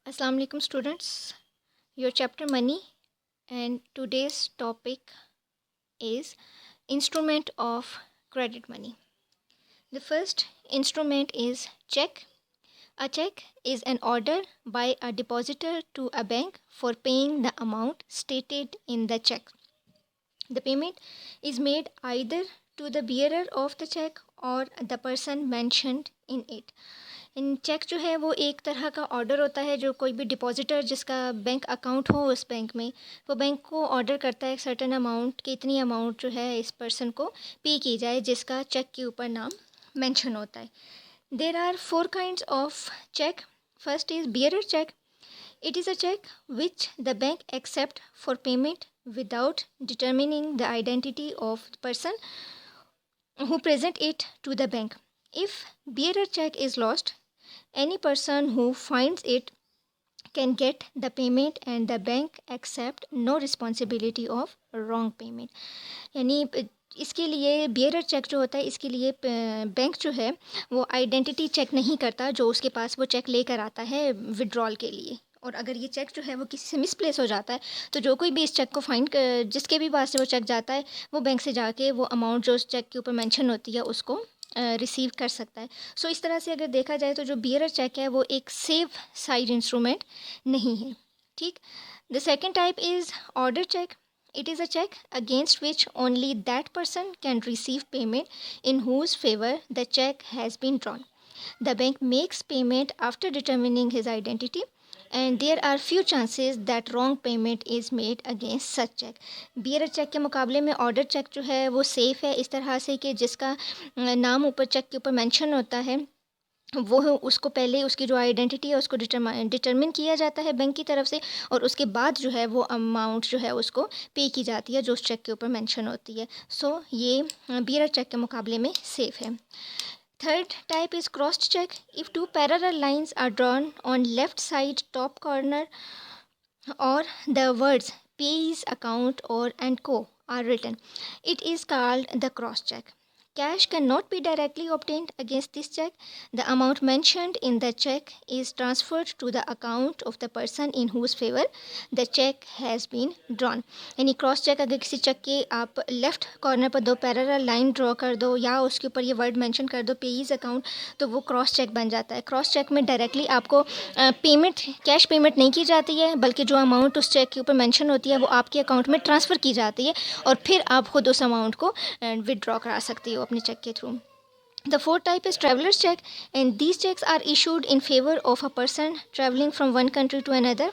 Assalamu alaikum students, your chapter money and today's topic is instrument of credit money. The first instrument is check. A check is an order by a depositor to a bank for paying the amount stated in the check. The payment is made either to the bearer of the check or the person mentioned in it. In cheque जो है वो एक तरह का order होता है जो कोई भी डिपॉजिटर जिसका बैंक अकाउंट हो उस बैंक में वो बैंक को ऑर्डर करता है एक सर्टेन अमाउंट कि इतनी अमाउंट जो है इस पर्सन को पे की जाए जिसका चेक के ऊपर नाम मेंशन होता है. There are 4 kinds of cheque. First is bearer cheque. It is a cheque which the bank accept for payment without determining the identity of the person who present it to the bank. If bearer check is lost, any person who finds it can get the payment and the bank accept no responsibility of wrong payment. यानी इसके लिए bearer cheque जो होता है इसके लिए bank जो है वो आइडेंटिटी चेक नहीं करता जो उसके पास वो चेक लेकर आता है विड्रॉल के लिए. और अगर ये चेक जो है वो किसी से मिसप्लेस हो जाता है तो जो कोई भी इस चेक को फाइंड जिसके भी पास से वो चेक जाता है वो बैंक से जाके वो अमाउंट जो उस चेक के ऊपर मेंशन होती है उसको रिसीव कर सकता है. सो इस तरह से अगर देखा जाए तो जो बियरर चेक है वो एक सेफ साइड इंस्ट्रूमेंट नहीं है. ठीक. The second type is order cheque. It is a check against which only that person can receive payment in whose favor the check has been drawn. The bank makes payment after determining his identity and there are few chances that wrong payment is made against such check. Bearer cheque के मुकाबले में order check जो है वो safe है इस तरह से कि जिसका नाम ऊपर चेक के ऊपर मेंशन होता है वो उसको पहले उसकी जो आइडेंटिटी है उसको डिटरमिन किया जाता है बैंक की तरफ से और उसके बाद जो है वो अमाउंट जो है उसको पे की जाती है जो उस चेक के ऊपर मेंशन होती है. सो ये बियर चेक के मुकाबले में सेफ़ है. Third type is crossed check. If two parallel lines are drawn on left side top corner or the words pays account or and co are written, it is called the cross check. Cash cannot be directly obtained against this check. The amount mentioned in the check is transferred to the account of the person in whose favor the check has been drawn. यानी cross check अगर किसी check के आप left corner पर दो parallel line draw कर दो या उसके ऊपर ये वर्ड मेंशन कर दो पेईज अकाउंट तो वो क्रॉस चेक बन जाता है. क्रॉस चेक में डायरेक्टली आपको पेमेंट कैश पेमेंट नहीं की जाती है बल्कि जो अमाउंट उस चेक के ऊपर मेंशन होती है वो आपके अकाउंट में ट्रांसफ़र की जाती है और फिर आप खुद उस अमाउंट को विदड्रॉ करा सकती हो अपने चेक के through. The fourth type is traveler's check and these checks are issued in favor of a person traveling from one country to another.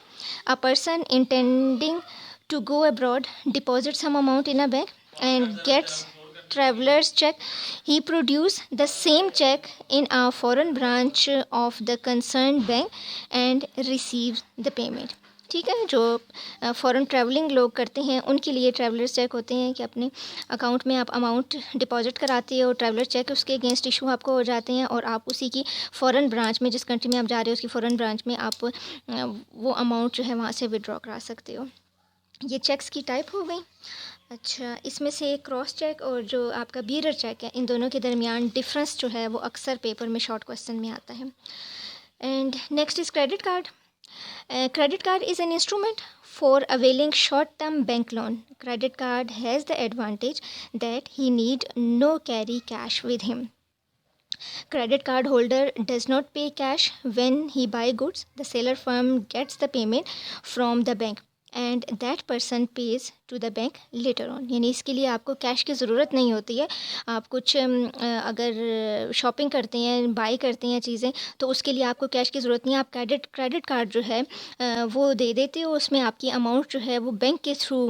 A person intending to go abroad deposits some amount in a bank and gets traveler's check. He produces the same check in a foreign branch of the concerned bank and receives the payment. ठीक है. जो foreign travelling लोग करते हैं उनके लिए travellers cheque होते हैं कि अपने अकाउंट में आप अमाउंट डिपॉजिट कराते हो ट्रैवलर चेक उसके अगेंस्ट इशू आपको हो जाते हैं और आप उसी की फ़ॉरेन ब्रांच में जिस कंट्री में आप जा रहे हो उसकी फ़ॉरेन ब्रांच में आप वो अमाउंट जो है वहाँ से विड्रॉ करा सकते हो. ये चेक्स की टाइप हो गई. अच्छा, इसमें से क्रॉस चेक और जो आपका बियरर चेक है इन दोनों के दरमियान डिफरेंस जो है वो अक्सर पेपर में शॉर्ट क्वेश्चन में आता है. And next is credit card. Credit card is an instrument for availing short-term bank loan. Credit card has the advantage that he need no carry cash with him. Credit card holder does not pay cash when he buy goods. The seller firm gets the payment from the bank and that person pays to the bank later on. यानी इसके लिए आपको cash की ज़रूरत नहीं होती है. आप कुछ अगर शॉपिंग करते हैं बाई करते हैं चीज़ें तो उसके लिए आपको कैश की ज़रूरत नहीं है. आप क्रेडिट कार्ड जो है वो दे देते हो उसमें आपकी अमाउंट जो है वो बैंक के थ्रू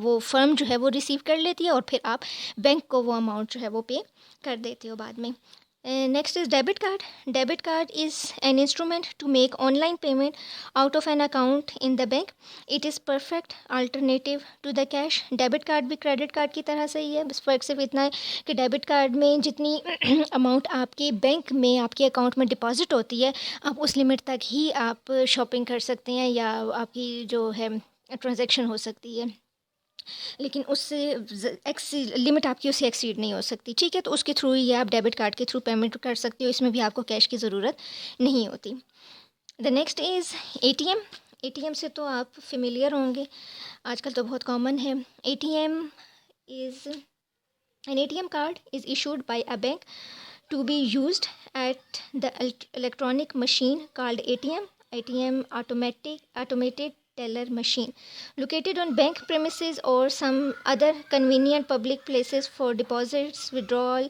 वो फर्म जो है वो रिसीव कर लेती है और फिर आप बैंक को वो अमाउंट जो है वो पे कर देते हो बाद में. Next is debit card. Debit card is an instrument to make online payment out of an account in the bank. It is perfect alternative to the cash. Debit card भी credit card की तरह से ही है. बस फ़र्क सिर्फ इतना है कि डेबिट कार्ड में जितनी अमाउंट आपके बैंक में आपके अकाउंट में डिपॉजिट होती है आप उस लिमिट तक ही आप शॉपिंग कर सकते हैं या आपकी जो है ट्रांजैक्शन हो सकती है लेकिन उससे लिमिट आपकी उससे एक्सीड नहीं हो सकती. ठीक है. तो उसके थ्रू ही आप डेबिट कार्ड के थ्रू पेमेंट कर सकते हो. इसमें भी आपको कैश की ज़रूरत नहीं होती. The next is ATM। ATM से तो आप फेमिलियर होंगे, आजकल तो बहुत कॉमन है। ATM is an ATM card is issued by a bank to be used at the electronic machine called ATM. ATM automated teller machine located on bank premises or some other convenient public places for deposits, withdrawal,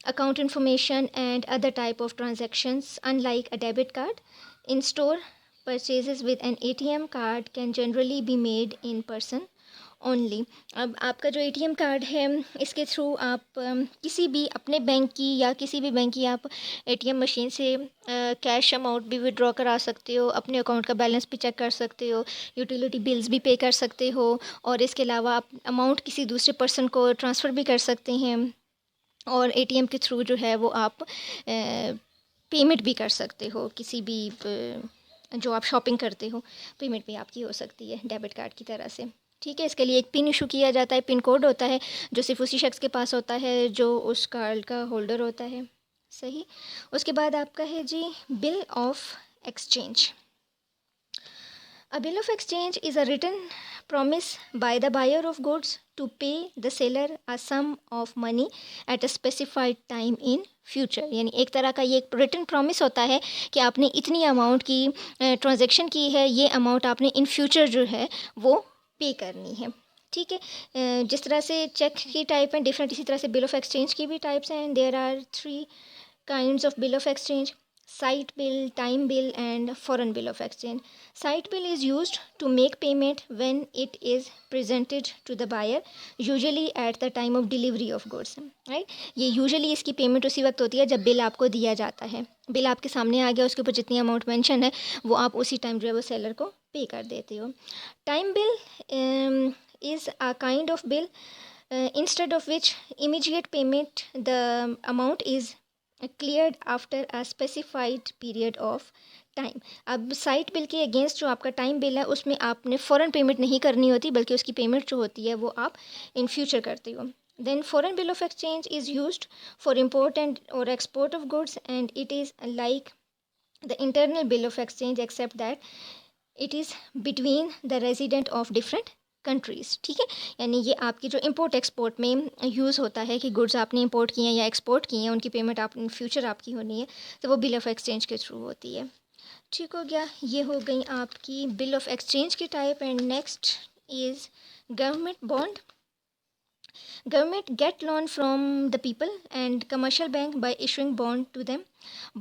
account information and other type of transactions. Unlike a debit card, in-store purchases with an ATM card can generally be made in person only. अब आपका जो ATM card है, इसके through आप किसी भी अपने bank की या किसी भी बैंक की आप ATM मशीन से कैश अमाउंट भी विड्रॉ करा सकते हो, अपने अकाउंट का बैलेंस भी चेक कर सकते हो, यूटिलिटी बिल्स भी पे कर सकते हो, और इसके अलावा आप अमाउंट किसी दूसरे पर्सन को ट्रांसफ़र भी कर सकते हैं, और ATM के थ्रू जो है वो आप पेमेंट भी कर सकते हो, किसी भी जो आप शॉपिंग करते हो पेमेंट भी आपकी हो सकती है डेबिट कार्ड की तरह से। ठीक है, इसके लिए एक पिन इशू किया जाता है, पिन कोड होता है जो सिर्फ उसी शख्स के पास होता है जो उस कार्ड का होल्डर होता है। सही। उसके बाद आपका है जी bill of exchange. A bill of exchange is a written promise by the buyer of goods to pay the seller a sum of money at a specified time in future. यानी एक तरह का ये एक रिटन प्रॉमिस होता है कि आपने इतनी अमाउंट की ट्रांजैक्शन की है, ये अमाउंट आपने इन फ्यूचर जो है वो पे करनी है। ठीक है, जिस तरह से चेक की टाइप हैं डिफरेंट, इसी तरह से बिल ऑफ एक्सचेंज की भी टाइप्स हैं। There are 3 kinds of bill of exchange: sight bill, time bill and foreign bill of exchange. Sight bill is used to make payment when it is presented to the buyer, usually at the time of delivery of goods. Right? ये usually इसकी payment उसी वक्त होती है जब bill आपको दिया जाता है। बिल आपके सामने आ गया, उसके ऊपर जितनी अमाउंट मेंशन है वो आप उसी टाइम जो है वो सेलर को पे कर देते हो। Time bill is a kind of bill instead of which immediate payment the amount is cleared after a specified period of time. अब साइट बिल के अगेंस्ट जो आपका टाइम बिल है उसमें आपने फ़ौरन पेमेंट नहीं करनी होती, बल्कि उसकी पेमेंट जो होती है वो आप इन फ्यूचर करते हो। Then foreign bill of exchange is used for import and और export of goods and it is like the internal bill of exchange except that it is between the resident of different countries. ठीक है, यानी ये आपकी जो import export में use होता है कि गुड्स आपने इंपोर्ट किए हैं या एक्सपोर्ट किए हैं, उनकी पेमेंट आप इन फ्यूचर आपकी होनी है, तो वो बिल ऑफ एक्सचेंज के थ्रू होती है। ठीक हो गया, ये हो गई आपकी बिल ऑफ एक्सचेंज की type. And next is government bond. Government get loan from the people and commercial bank by issuing bond to them.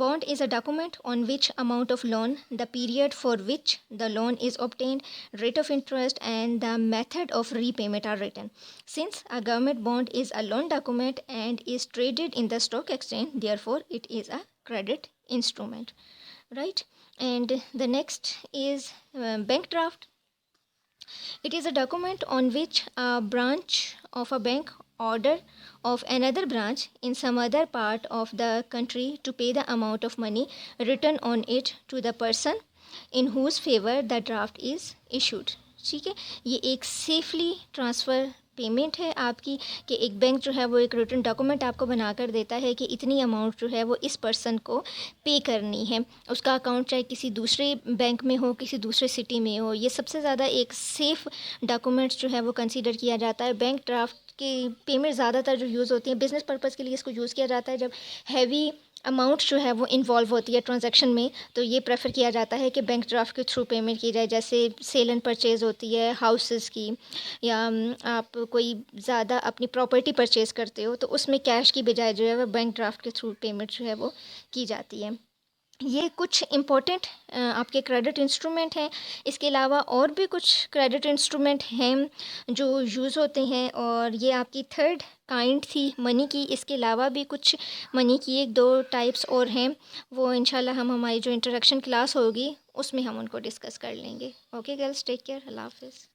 Bond is a document on which amount of loan, the period for which the loan is obtained, rate of interest and the method of repayment are written. Since a government bond is a loan document and is traded in the stock exchange, therefore it is a credit instrument, right? And the next is bank draft. It is a document on which a branch of a bank order of another branch in some other part of the country to pay the amount of money written on it to the person in whose favor the draft is issued. ठीक है, ये एक safely transfer payment है आपकी कि एक bank जो है वो एक रिटन डॉक्यूमेंट आपको बना कर देता है कि इतनी अमाउंट जो है वो इस पर्सन को पे करनी है। उसका अकाउंट चाहे किसी दूसरे बैंक में हो, किसी दूसरे सिटी में हो, ये सबसे ज़्यादा एक सेफ़ डॉक्यूमेंट्स जो है वो कंसीडर किया जाता है। बैंक ड्राफ्ट की पेमेंट ज़्यादातर जो यूज़ होती है बिज़नेस पर्पज़ के लिए इसको यूज़ किया जाता है। जब हैवी अमाउंट जो है वो इन्वॉल्व होती है ट्रांजैक्शन में, तो ये प्रेफर किया जाता है कि बैंक ड्राफ्ट के थ्रू पेमेंट की जाए। जैसे सेल एंड परचेज़ होती है हाउसेस की, या आप कोई ज़्यादा अपनी प्रॉपर्टी परचेज़ करते हो तो उसमें कैश की बजाय जो है वो बैंक ड्राफ्ट के थ्रू पेमेंट जो है वो की जाती है। ये कुछ इम्पोर्टेंट आपके क्रेडिट इंस्ट्रूमेंट हैं। इसके अलावा और भी कुछ क्रेडिट इंस्ट्रूमेंट हैं जो यूज़ होते हैं, और ये आपकी थर्ड काइंड थी मनी की। इसके अलावा भी कुछ मनी की 1-2 टाइप्स और हैं, वो इंशाल्लाह हम हमारी जो इंट्रोडक्शन क्लास होगी उसमें हम उनको डिस्कस कर लेंगे। ओके गर्ल्स, टेक केयर, अल्लाह हाफिज़।